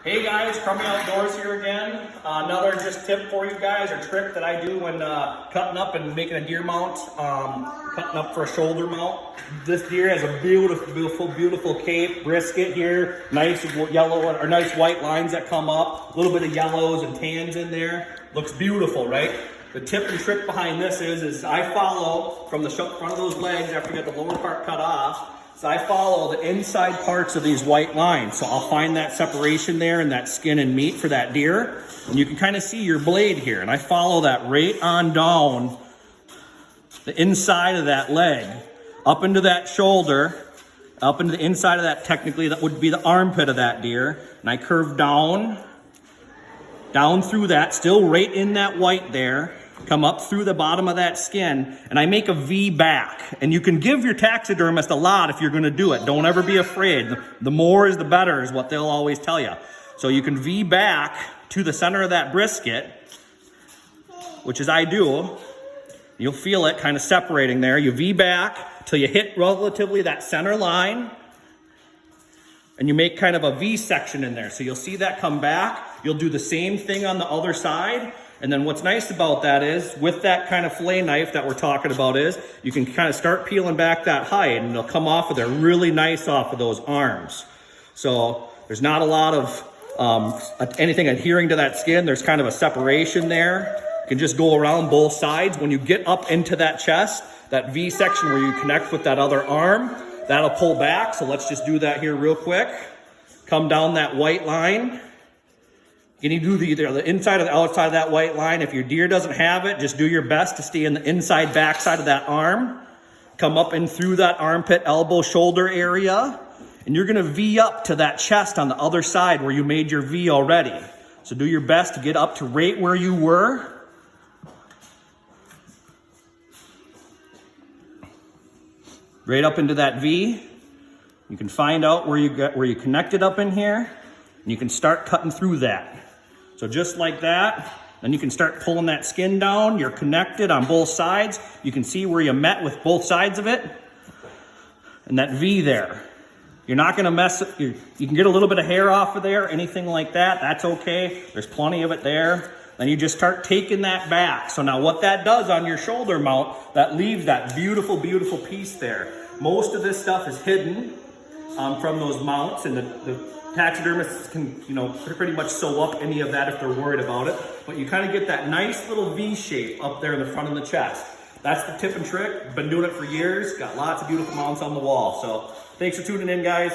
Hey guys, Crummy Outdoors here again. Another just tip for you guys, or trick that I do when cutting up and making a deer mount, cutting up for a shoulder mount. This deer has a beautiful cape, brisket here, nice yellow or nice white lines that come up, a little bit of yellows and tans in there. Looks beautiful, right? The tip and trick behind this is I follow from the front of those legs after you get the lower part cut off. So I follow the inside parts of these white lines. So I'll find that separation there and that skin and meat for that deer. And you can kind of see your blade here. And I follow that right on down the inside of that leg, up into that shoulder, up into the inside of that, technically that would be the armpit of that deer. And I curve down through that, still right in that white there. Come up through the bottom of that skin, and I make a V back. And you can give your taxidermist a lot if you're gonna do it. Don't ever be afraid. The more is the better is what they'll always tell you. So you can V back to the center of that brisket, which is I do. You'll feel it kind of separating there. You V back till you hit relatively that center line, and you make kind of a V section in there. So you'll see that come back. You'll do the same thing on the other side. And then what's nice about that is, with that kind of fillet knife that we're talking about, is you can kind of start peeling back that hide, and it'll come off of there really nice off of those arms. So there's not a lot of anything adhering to that skin. There's kind of a separation there. You can just go around both sides. When you get up into that chest, that V section where you connect with that other arm, that'll pull back. So let's just do that here real quick. Come down that white line. You can do either the inside or the outside of that white line. If your deer doesn't have it, just do your best to stay in the inside backside of that arm. Come up and through that armpit, elbow, shoulder area. And you're gonna V up to that chest on the other side where you made your V already. So do your best to get up to right where you were. Right up into that V. You can find out where you connected up in here. And you can start cutting through that. So just like that, then you can start pulling that skin down. You're connected on both sides. You can see where you met with both sides of it. And that V there. You're not gonna mess it. You can get a little bit of hair off of there, anything like that, that's okay. There's plenty of it there. Then you just start taking that back. So now what that does on your shoulder mount, that leaves that beautiful piece there. Most of this stuff is hidden from those mounts, and the taxidermists can, pretty much sew up any of that if they're worried about it. But you kind of get that nice little V shape up there in the front of the chest. That's the tip and trick. Been doing it for years. Got lots of beautiful mounts on the wall. So thanks for tuning in, guys.